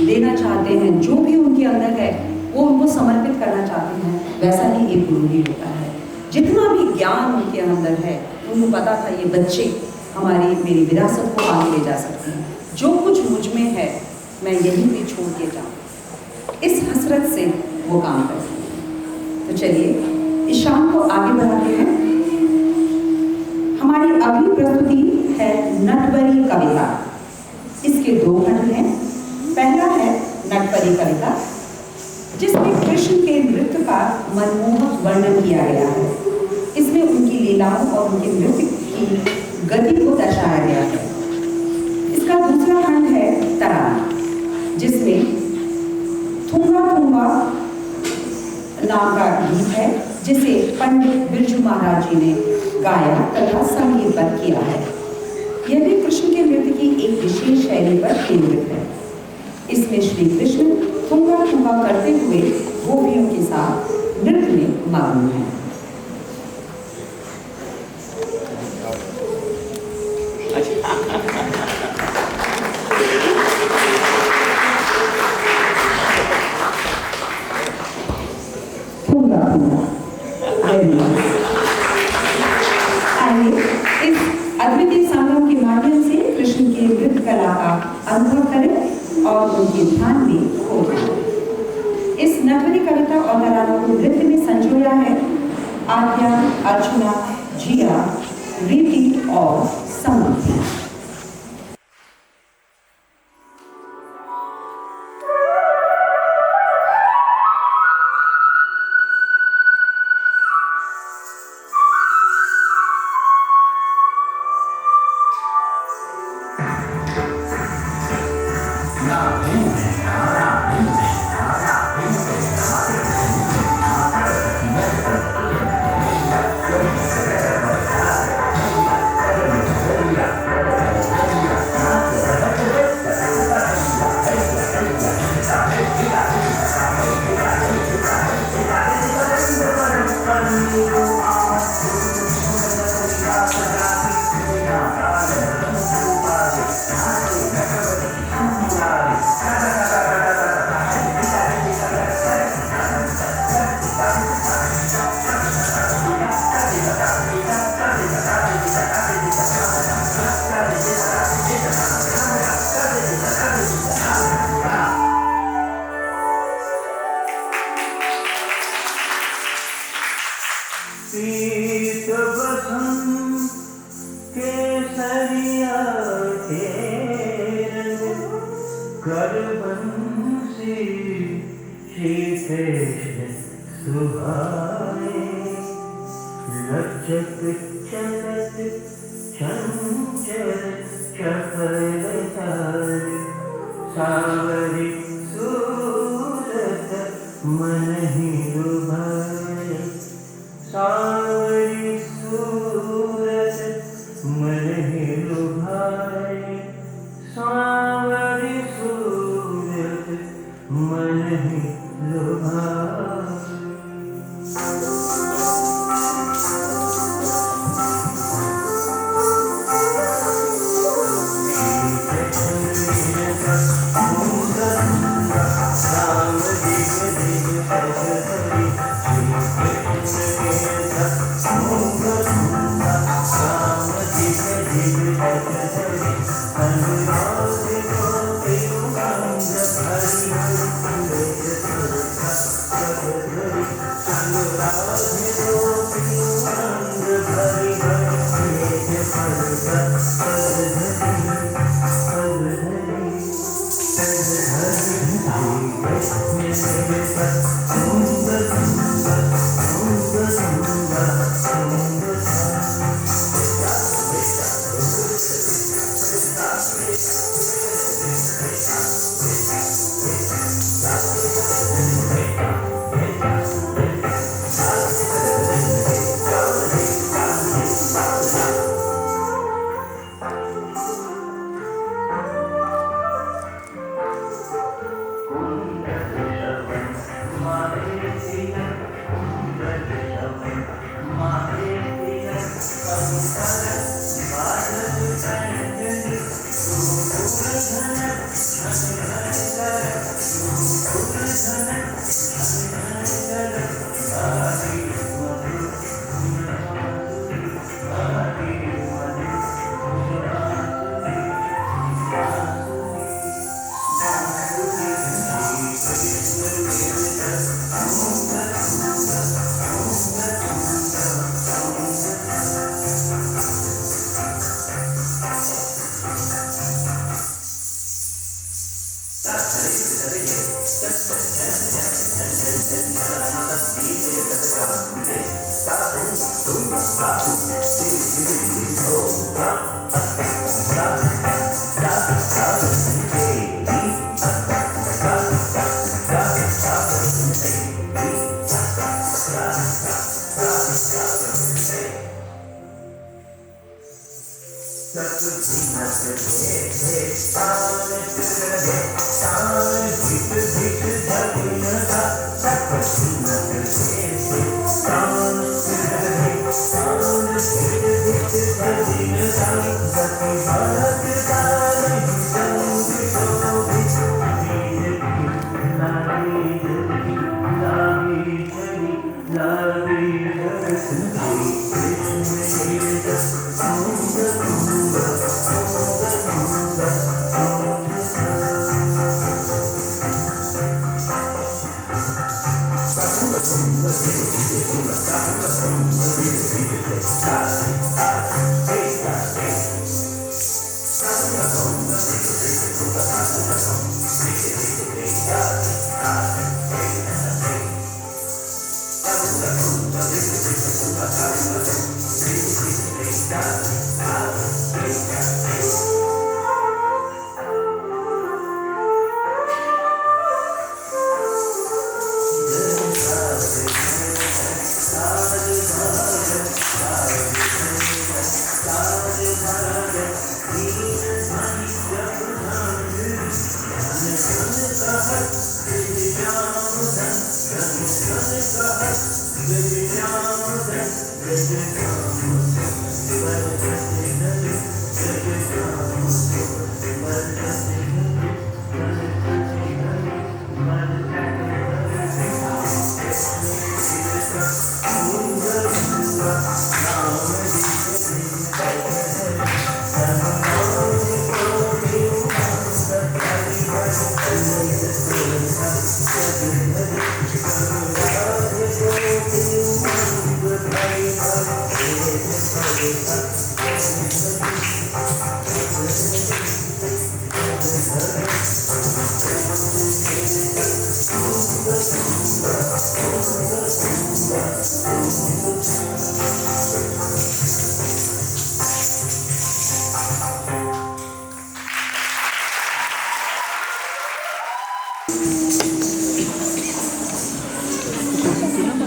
देना चाहते हैं, जो भी उनके अंदर है वो उनको समर्पित करना चाहते हैं, वैसा ही एक गुरु ही होता है। जितना भी ज्ञान उनके अंदर है, उनको पता था ये बच्चे हमारी मेरी विरासत को आगे ले जा सकते हैं, जो कुछ मुझ में है मैं यहीं पे छोड़ के जाऊँ, इस हसरत से वो काम करते हैं। तो चलिए इस शाम को आगे बढ़ाते हैं। हमारी अगली प्रस्तुति है नटवरी कविता। इसके दो खंड हैं। पहला है नटवरी कविता, जिसमें कृष्ण के नृत्य का मनमोहक वर्णन किया गया है। इसमें उनकी लीलाओं और उनके नृत्य की गति को दर्शाया गया है। इसका दूसरा खंड है तराना, जिसमें थुंगा थुंगा नाम का गीत है, जिसे पंडित बिरजू महाराज जी ने गाया तथा संगीतबद्ध किया है। यह भी कृष्ण के नृत्य की एक विशेष शैली पर केंद्रित है। इसमें श्री कृष्ण थुंगा थुंगा करते हुए गोपियों के साथ नृत्य में मग्न हैं। आइए इस अद्वितीय संगम के माध्यम से कृष्ण की नृत्य कला का अनुभव करें और उनके ध्यान में खो जाएं। इस नटवरी कविता और तरानों को नृत्य में संजोया है आद्या, अर्चना, जिया, रीति और समृद्धि।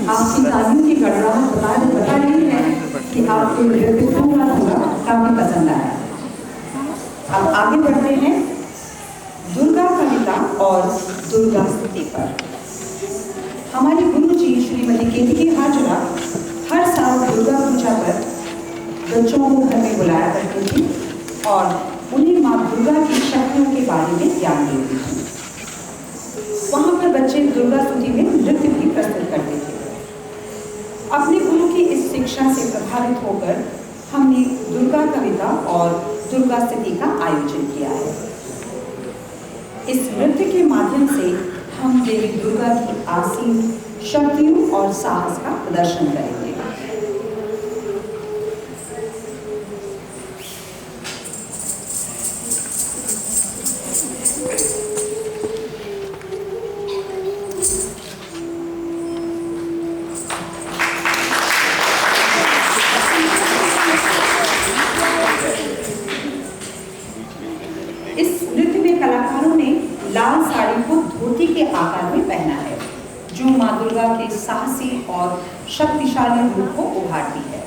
आपकी तालियों की गड़गड़ाहट बता रही है कि आपको नृत्य पूरा काफी पसंद आया। अब आगे बढ़ते हैं दुर्गा कविता और दुर्गा स्तुति पर। हमारी गुरु जी श्रीमती केतकी हाजरा हर साल दुर्गा पूजा पर बच्चों को घर में बुलाया करती थी और उन्हें माँ दुर्गा की शक्तियों के बारे में ज्ञान देती थी। वहाँ पर बच्चे दुर्गा स्तुति में नृत्य भी प्रस्तुत करते थे। अपने गुरु की इस शिक्षा से प्रभावित होकर हमने दुर्गा कविता और दुर्गा स्तुति का आयोजन किया है। इस नृत्य के माध्यम से हम देवी दुर्गा की असीम शक्तियों और साहस का प्रदर्शन करेंगे। लाल साड़ी को धोती के आकार में पहना है, जो माँ दुर्गा के साहसी और शक्तिशाली रूप को उभारती है।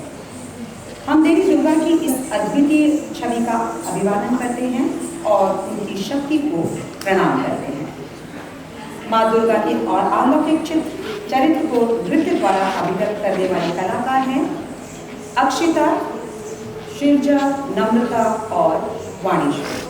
हम देवी दुर्गा की इस अद्वितीय छवि का अभिवादन करते हैं और उनकी शक्ति को प्रणाम करते हैं। माँ दुर्गा के और अलौकिक चरित्र को नृत्य द्वारा अभिव्यक्त करने वाले कलाकार हैं अक्षिता, शिरजा, नम्रता और वाणीश्वर।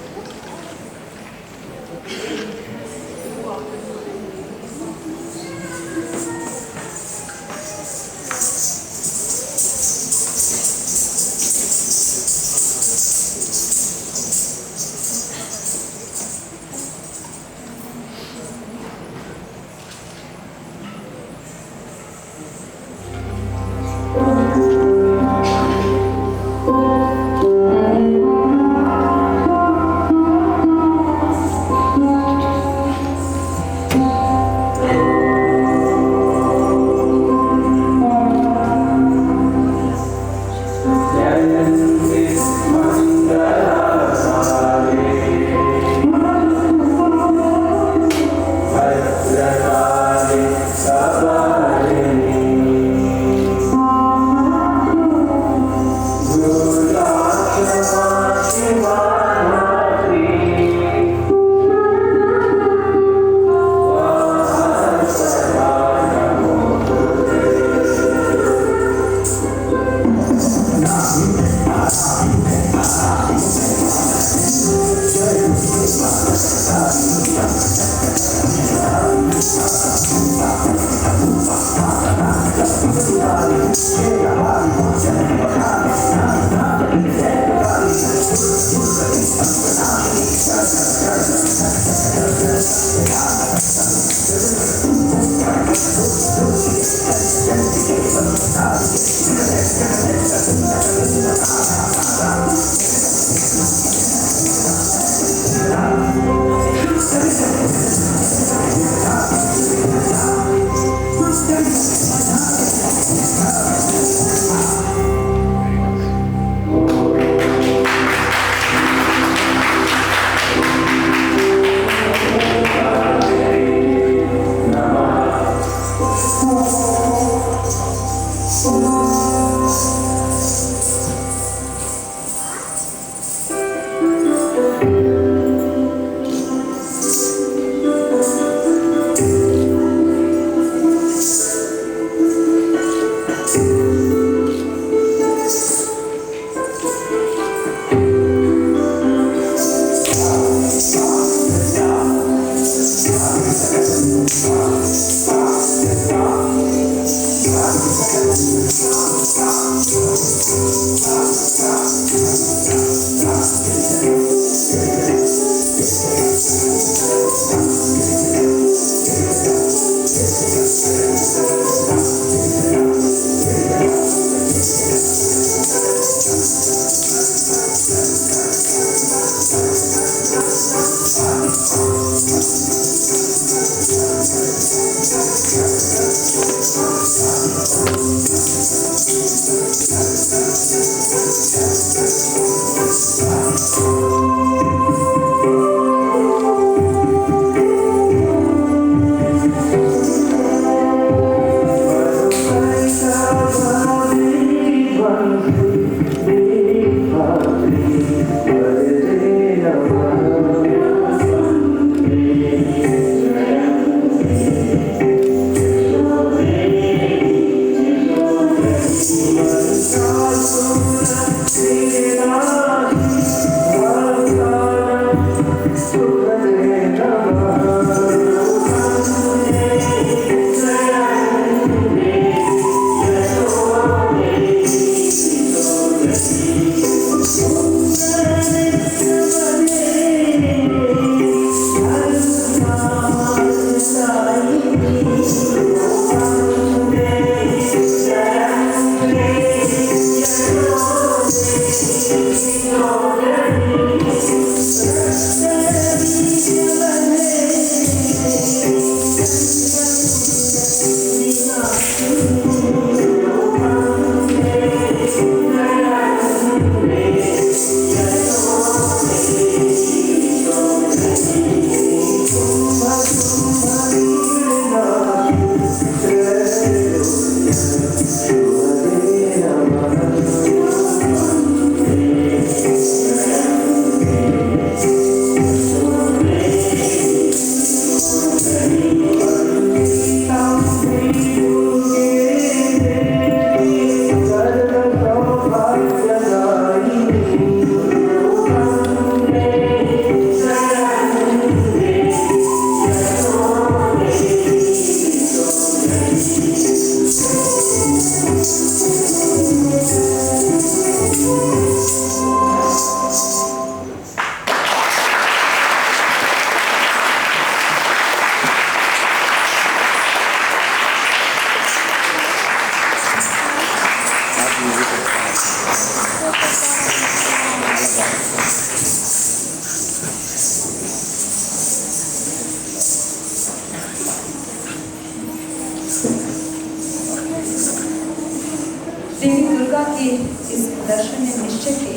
के इस प्रदर्शन ने निश्चित ही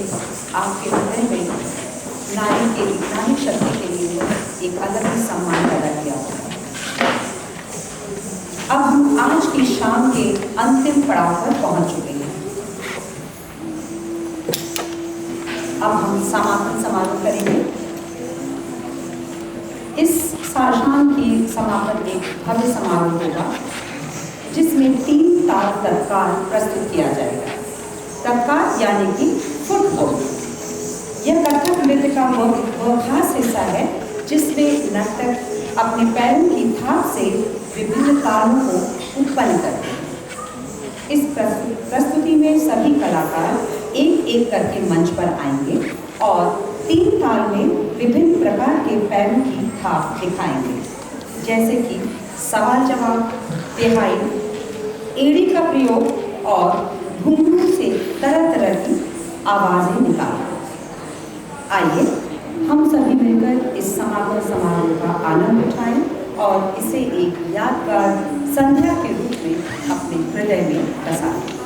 आपके हृदय में नारी शक्ति के लिए एक अलग ही सम्मान पैदा किया। अब हम आज की शाम के अंतिम पड़ाव पर पहुंच चुके हैं। अब हम समापन समारोह करेंगे। इस शाम की समापन एक भव्य समारोह होगा जिसमें 3 ताल तत्काल प्रस्तुत किया जाएगा। तत्काल यानी कि फुटबॉल। यह कथक नृत्य का वह खास हिस्सा है जिसमें नर्तक अपने पैरों की थाप से विभिन्न तालों को उत्पन्न करते हैं। इस प्रस्तुति में सभी कलाकार एक एक करके मंच पर आएंगे और 3 ताल में विभिन्न प्रकार के पैरों की थाप दिखाएंगे, जैसे कि सवाल जवाब, तिहाई, एड़ी का प्रयोग और घुंघरू से तरह तरह की आवाजें निकालना। आइए हम सभी मिलकर इस समापन समारोह का आनंद उठाएं और इसे एक यादगार संध्या के रूप में अपने हृदय में बसाएं।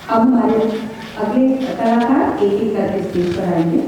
अब हमारे अगले कलाकार एक एक करके स्टेज पर आएंगे।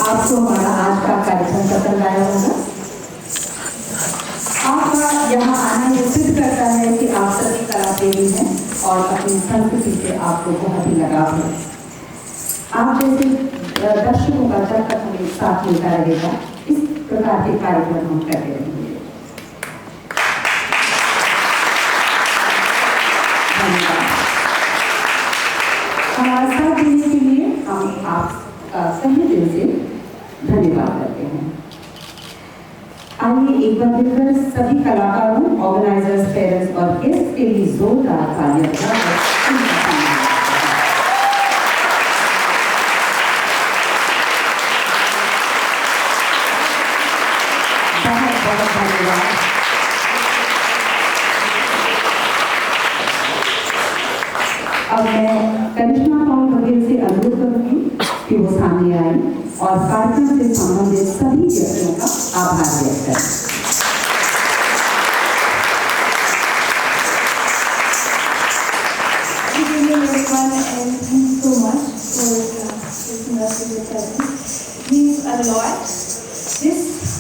आपको हमारा आज का कार्यक्रम पसंद आया होगा। आपका यहाँ आना ये सिद्ध करता है कि आप सभी कला प्रेमी हैं और अपनी संस्कृति से आपको बहुत ही लगाव है। आप जैसे दर्शकों का जब तक हमें साथ मिलता रहेगा, इस प्रकार के कार्यक्रम हम करते रहेंगे। धन्यवाद। हमारा साथ देने के लिए हम आपका सही दिल से धन्यवाद करते हैं। आइए एक बार फिर सभी कलाकारों, ऑर्गेनाइजर्स, पेरेंट्स और गेस्ट के लिए जोरदार तालियां बजाकर बहुत धन्यवाद। अब मैं करिश्मा कौर वगैरह से अनुरोध करूंगी कि वो सामने आए और कार्यक्रम से संबंधित सभी व्यक्तियों का आभार व्यक्त करें। Good evening everyone and thank you so much for listening us to the presence. It means a lot. This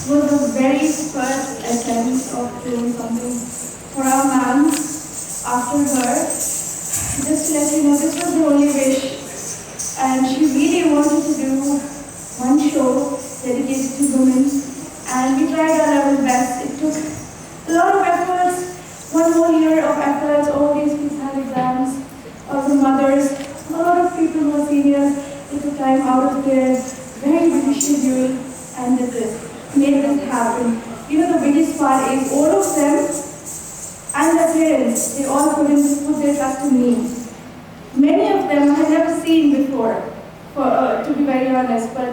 was a very first attempt of doing something for our ma'am after her. Just to let you know, this was her only wish, and she really wanted to do one show dedicated to women, and we tried our level best. It took a lot of efforts, one whole year of efforts. All these kids had exams, all the mothers, a lot of people who were seniors. They took time out of their very busy schedule and did this, made this happen. You know, the biggest part is all of them and their parents, they all couldn't put their trust in me. Many of them I had never seen before, to be very honest, but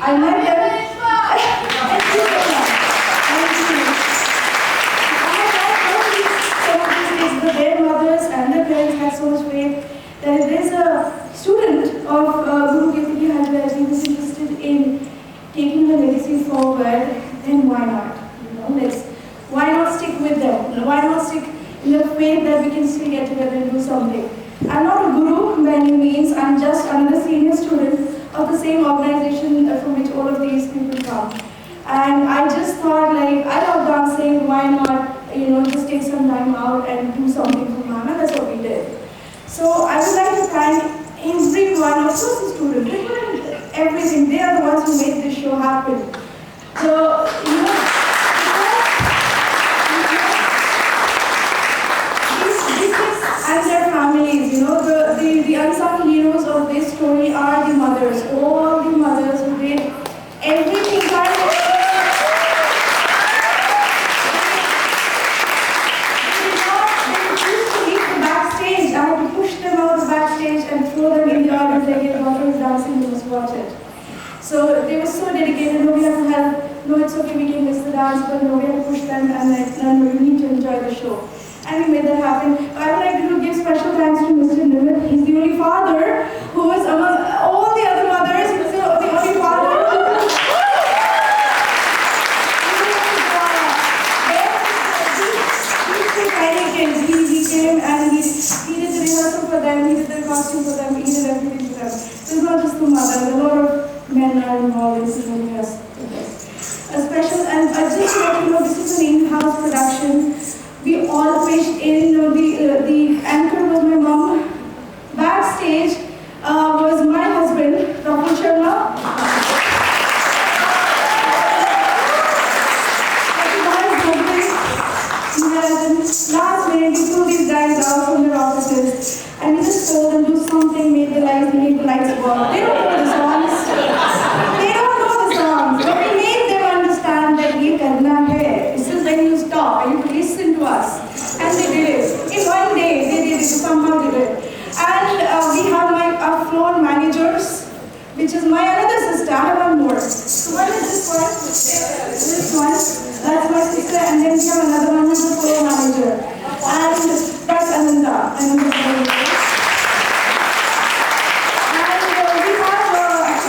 I met them. Thank you so much. Thank you. I had not known some of these kids, but their mothers and their parents had so much faith that if there's a student of Guru Kirti Hajwari who is interested in taking the legacy forward, then why not? You know, why not stick with them? Why not stick in the faith that we can still get together and do something? I'm not a guru by any means. I'm just another senior student of the same organization from which all of these people come. And I just thought, like, I love dancing. Why not, you know, just take some time out and do something for Mama? That's what we did. So I would like to thank everyone, of course the students, everything. They are the ones who made this show happen. So, you know, and their families, you know, the unsung heroes of this story are the mothers, all the mothers who did everything. They refused to leave the backstage. I had to push them out of the backstage and throw them in the audience like, your daughter is dancing, you must watch it. So they were so dedicated. No, we have to help. No, it's okay, we can miss the dance, but no, we have to push them and like, no, you need to enjoy the show. And we made that happen. I would like to give special thanks to Mr. Nimit. He's the only father who was among all the other mothers. He was the only father who he came and he did the rehearsal for them, he did the costume for them, he did everything for them. So it's not just the mother, a lot of men are involved in singing us. A special, and I just want to know, this is an in-house production. We all pitched in, the anchor was my mom. Backstage was my husband, Rahul Sharma. Last minute, we threw these guys out from their offices and we just told them do something, make the lights go out. They don't know the songs. They don't know the songs. But we made them understand that ye karna hai. This is when you stop and you listen to us. And they did it. In one day, they did it. Somehow did it. And we have our floor managers, which is my another sister. I have one more. So what is this one? This one. That's my sister. And then we have another one who's the floor manager. And that's Ananda. And we have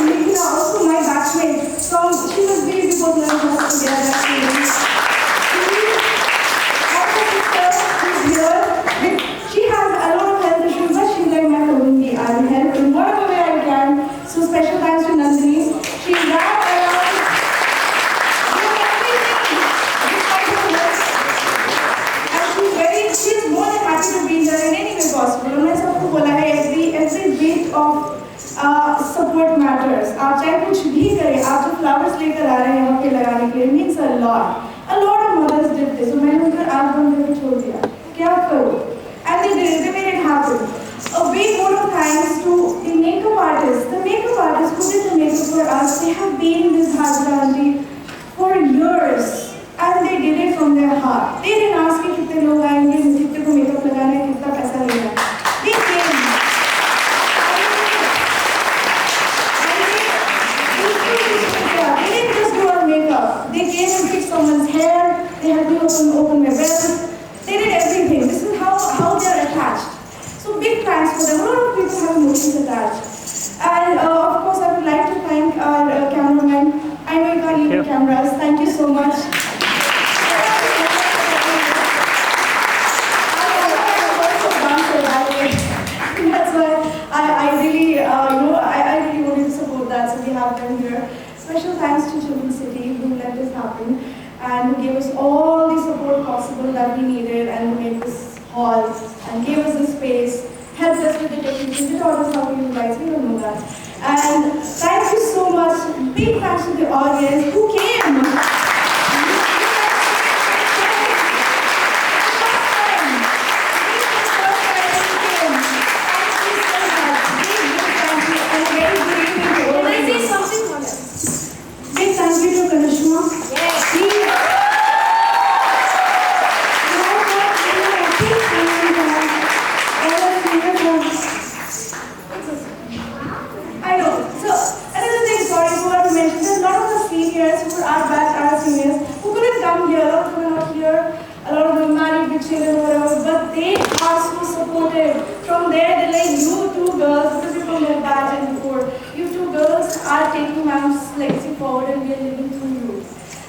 Nikita, also my batchmate. She was way before we were together. She has a lot of health issues, but she's like my community. I will help in whatever way I can. So special thanks to Nandini. She's that. Support matters. आप चाहे कुछ भी करें, आप जो flowers लेकर आ रहे हैं यहाँ पे लगाने के लिए, means a lot. A lot of mothers did this. So मैंने उनका एल्बम करके छोड़ दिया. क्या करो? And they did it. They made it happen. A big vote of thanks to the makeup artists. The makeup artists who did the makeup for us, they have been in this Hajra aunty for years. And they did it from their heart. They didn't ask कि कितने लोग आएंगे, कितने को makeup लगाना है, कितना पैसा लेना है. They came. They didn't just do our makeup. They came and fixed someone's hair. They had me open my belt. They did everything. This is how they are attached. So big thanks for them. A lot of people have emotions attached. And of course, I would like to thank our cameraman. I know you can't leave the cameras. Thank you so much. That's why I really, I really wanted to support that. So we have them here. Special thanks to Children City who let this happen and who gave us all the support possible that we needed and who made this hall and gave us the space, helped us with the technicians, they taught us how to utilize, we don't know that. And thank you so much. Big thanks to the audience who came.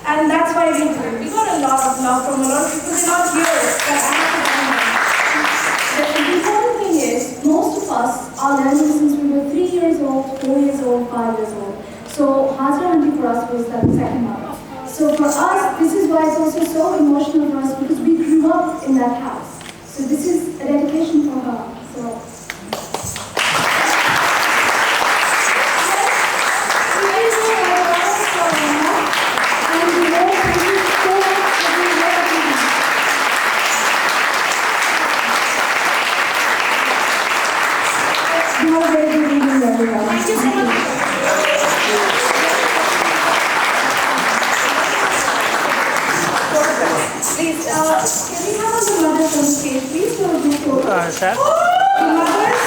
And that's why we got a lot of love from a lot of people. They're not here. The important thing is, most of us are learning since we were 3 years old, 4 years old, 5 years old. So Hajra aunty for us was that second mother. So for us, this is why it's also so emotional for us because we grew up in that house. So this is a dedication for her. So. Thank you so much. Please, can we have all the mothers on stage, please? So, Sir. the mothers.